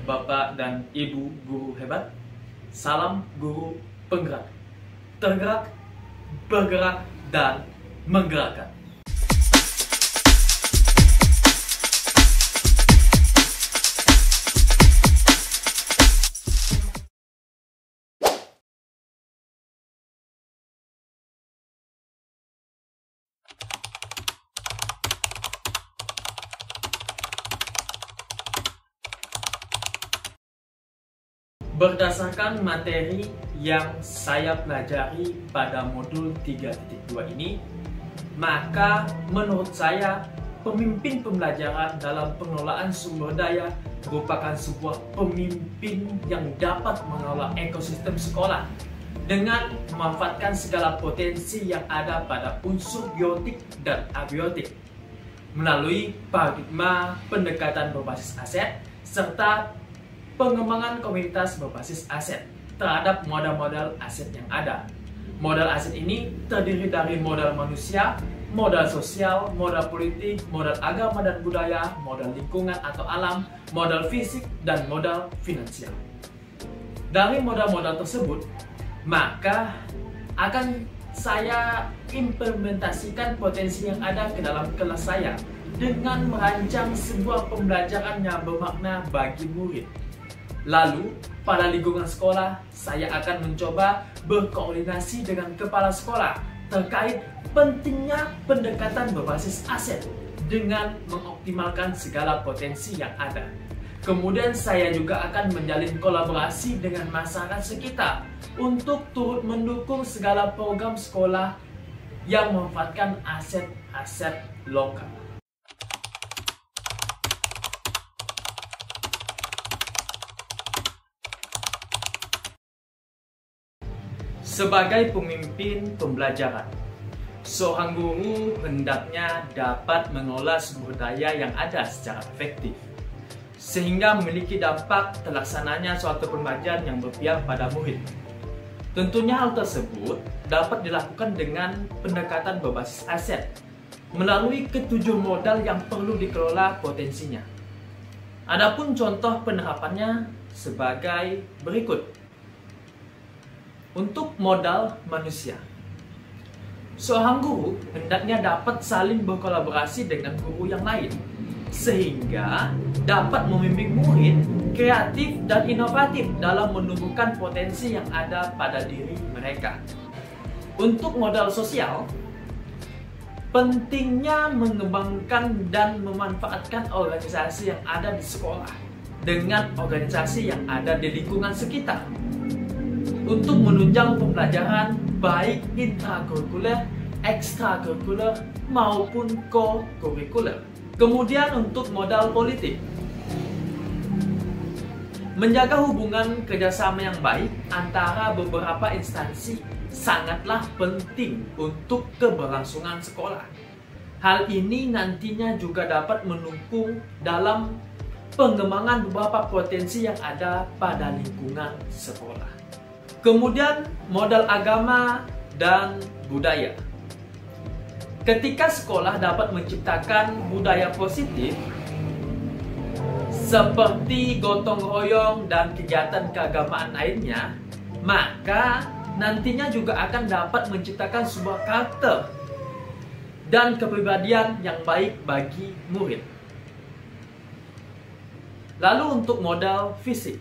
Bapak dan Ibu guru hebat. Salam guru penggerak. Tergerak, bergerak, dan menggerakkan. Berdasarkan materi yang saya pelajari pada modul 3.2 ini, maka menurut saya pemimpin pembelajaran dalam pengelolaan sumber daya merupakan sebuah pemimpin yang dapat mengelola ekosistem sekolah dengan memanfaatkan segala potensi yang ada pada unsur biotik dan abiotik melalui paradigma pendekatan berbasis aset serta pengembangan komunitas berbasis aset terhadap modal-modal aset yang ada. Modal aset ini terdiri dari modal manusia, modal sosial, modal politik, modal agama dan budaya, modal lingkungan atau alam, modal fisik, dan modal finansial. Dari modal-modal tersebut, maka akan saya implementasikan potensi yang ada ke dalam kelas saya dengan merancang sebuah pembelajaran yang bermakna bagi murid. Lalu, pada lingkungan sekolah, saya akan mencoba berkoordinasi dengan kepala sekolah terkait pentingnya pendekatan berbasis aset dengan mengoptimalkan segala potensi yang ada. Kemudian saya juga akan menjalin kolaborasi dengan masyarakat sekitar untuk turut mendukung segala program sekolah yang memanfaatkan aset-aset lokal. Sebagai pemimpin pembelajaran, seorang guru hendaknya dapat mengelola sumber daya yang ada secara efektif, sehingga memiliki dampak terlaksananya suatu pembelajaran yang berpihak pada murid. Tentunya hal tersebut dapat dilakukan dengan pendekatan berbasis aset, melalui ketujuh modal yang perlu dikelola potensinya. Adapun contoh penerapannya sebagai berikut. Untuk modal manusia, seorang guru hendaknya dapat saling berkolaborasi dengan guru yang lain, sehingga dapat membimbing murid kreatif dan inovatif dalam menumbuhkan potensi yang ada pada diri mereka. Untuk modal sosial, pentingnya mengembangkan dan memanfaatkan organisasi yang ada di sekolah dengan organisasi yang ada di lingkungan sekitar untuk menunjang pembelajaran baik intrakurikuler, ekstrakurikuler, maupun co-kurikuler. Kemudian untuk modal politik, menjaga hubungan kerjasama yang baik antara beberapa instansi sangatlah penting untuk keberlangsungan sekolah. Hal ini nantinya juga dapat mendukung dalam pengembangan beberapa potensi yang ada pada lingkungan sekolah. Kemudian modal agama dan budaya. Ketika sekolah dapat menciptakan budaya positif seperti gotong royong dan kegiatan keagamaan lainnya, maka nantinya juga akan dapat menciptakan sebuah karakter dan kepribadian yang baik bagi murid. Lalu untuk modal fisik,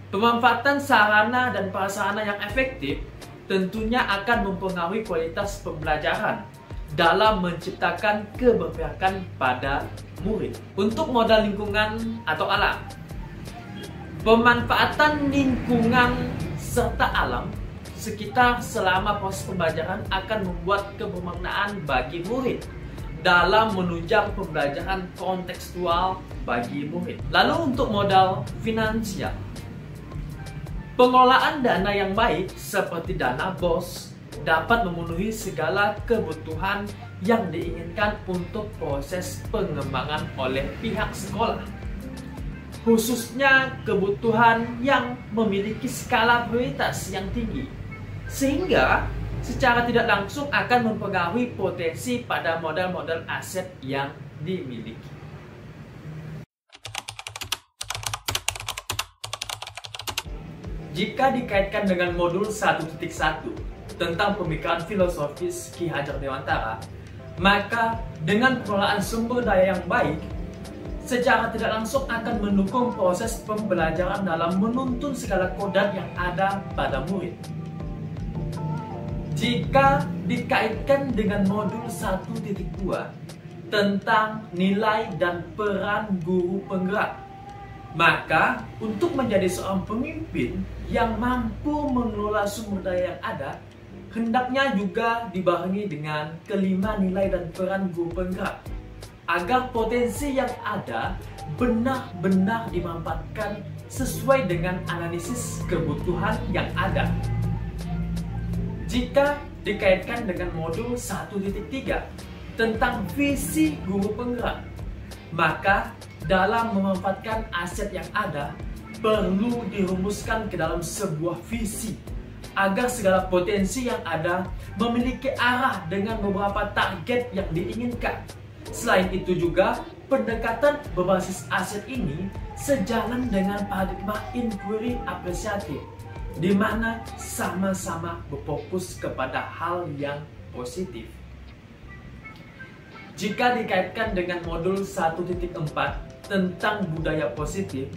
pemanfaatan sarana dan prasarana yang efektif tentunya akan mempengaruhi kualitas pembelajaran dalam menciptakan keberpihakan pada murid. Untuk modal lingkungan atau alam, pemanfaatan lingkungan serta alam sekitar selama proses pembelajaran akan membuat kebermaknaan bagi murid dalam menunjang pembelajaran kontekstual bagi murid. Lalu untuk modal finansial, pengelolaan dana yang baik seperti dana BOS dapat memenuhi segala kebutuhan yang diinginkan untuk proses pengembangan oleh pihak sekolah, khususnya kebutuhan yang memiliki skala prioritas yang tinggi, sehingga secara tidak langsung akan mempengaruhi potensi pada modal-modal aset yang dimiliki. Jika dikaitkan dengan modul 1.1 tentang pemikiran filosofis Ki Hajar Dewantara, maka dengan pengelolaan sumber daya yang baik, secara tidak langsung akan mendukung proses pembelajaran dalam menuntun segala kodrat yang ada pada murid. Jika dikaitkan dengan modul 1.2 tentang nilai dan peran guru penggerak, maka untuk menjadi seorang pemimpin yang mampu mengelola sumber daya yang ada, hendaknya juga dibarengi dengan kelima nilai dan peran guru penggerak, agar potensi yang ada benar-benar dimanfaatkan sesuai dengan analisis kebutuhan yang ada. Jika dikaitkan dengan modul 1.3 tentang visi guru penggerak, maka dalam memanfaatkan aset yang ada perlu dirumuskan ke dalam sebuah visi agar segala potensi yang ada memiliki arah dengan beberapa target yang diinginkan. Selain itu juga, pendekatan berbasis aset ini sejalan dengan paradigma inquiry apresiatif, di mana sama-sama berfokus kepada hal yang positif. Jika dikaitkan dengan modul 1.4 tentang budaya positif,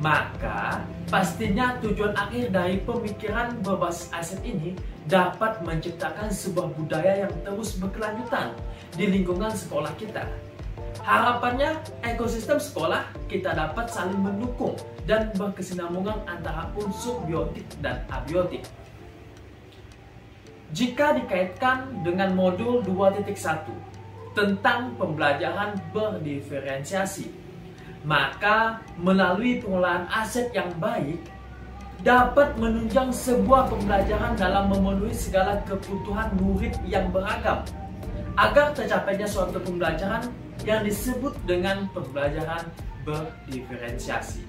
maka pastinya tujuan akhir dari pemikiran berbasis aset ini dapat menciptakan sebuah budaya yang terus berkelanjutan di lingkungan sekolah kita. Harapannya, ekosistem sekolah kita dapat saling mendukung dan berkesinambungan antara unsur biotik dan abiotik. Jika dikaitkan dengan modul 2.1 tentang pembelajaran berdiferensiasi, maka melalui pengelolaan aset yang baik dapat menunjang sebuah pembelajaran dalam memenuhi segala kebutuhan murid yang beragam, agar tercapainya suatu pembelajaran yang disebut dengan pembelajaran berdiferensiasi.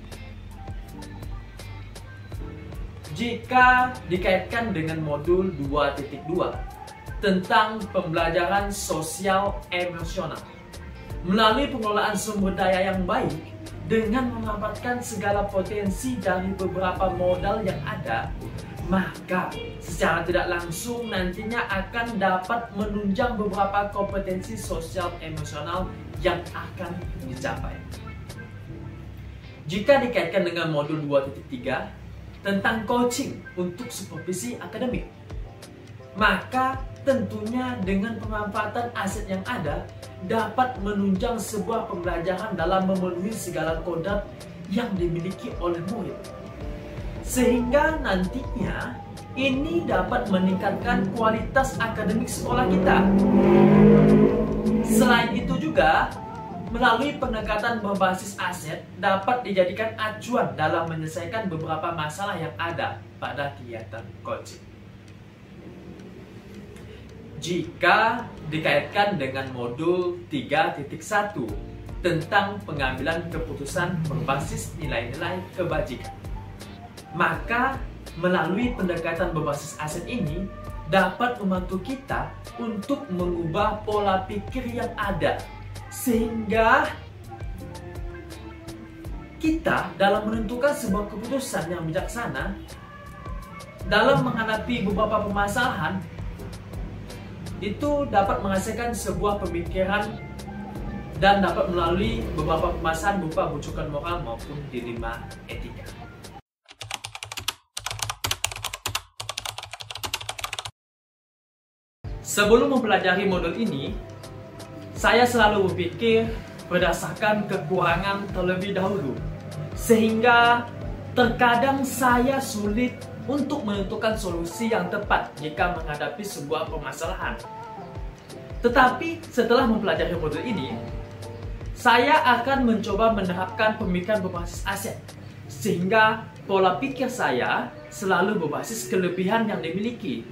Jika dikaitkan dengan modul 2.2 tentang pembelajaran sosial emosional, melalui pengelolaan sumber daya yang baik dengan memanfaatkan segala potensi dari beberapa modal yang ada, maka secara tidak langsung nantinya akan dapat menunjang beberapa kompetensi sosial emosional yang akan dicapai. Jika dikaitkan dengan modul 2.3 tentang coaching untuk supervisi akademik, maka tentunya dengan pemanfaatan aset yang ada dapat menunjang sebuah pembelajaran dalam memenuhi segala kodrat yang dimiliki oleh murid, sehingga nantinya ini dapat meningkatkan kualitas akademik sekolah kita. Selain itu juga, melalui pendekatan berbasis aset dapat dijadikan acuan dalam menyelesaikan beberapa masalah yang ada pada kegiatan coaching. Jika dikaitkan dengan modul 3.1 tentang pengambilan keputusan berbasis nilai-nilai kebajikan, maka melalui pendekatan berbasis aset ini dapat membantu kita untuk mengubah pola pikir yang ada, sehingga kita dalam menentukan sebuah keputusan yang bijaksana dalam menghadapi beberapa permasalahan itu dapat menghasilkan sebuah pemikiran dan dapat melalui beberapa pembahasan berupa rujukan moral maupun dilema etika. Sebelum mempelajari modul ini, saya selalu berpikir berdasarkan kekurangan terlebih dahulu, sehingga terkadang saya sulit untuk menentukan solusi yang tepat jika menghadapi sebuah permasalahan. Tetapi setelah mempelajari modul ini, saya akan mencoba menerapkan pemikiran berbasis aset, sehingga pola pikir saya selalu berbasis kelebihan yang dimiliki.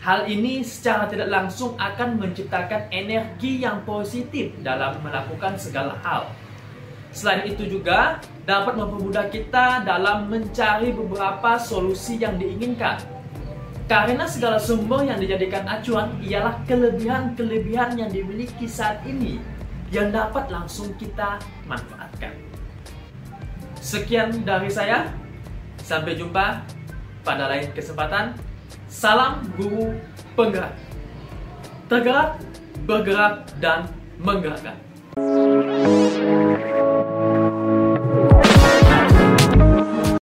Hal ini secara tidak langsung akan menciptakan energi yang positif dalam melakukan segala hal. Selain itu juga dapat mempermudah kita dalam mencari beberapa solusi yang diinginkan. Karena segala sumber yang dijadikan acuan ialah kelebihan-kelebihan yang dimiliki saat ini yang dapat langsung kita manfaatkan. Sekian dari saya. Sampai jumpa pada lain kesempatan. Salam guru penggerak. Tergerak, bergerak, dan menggerakkan.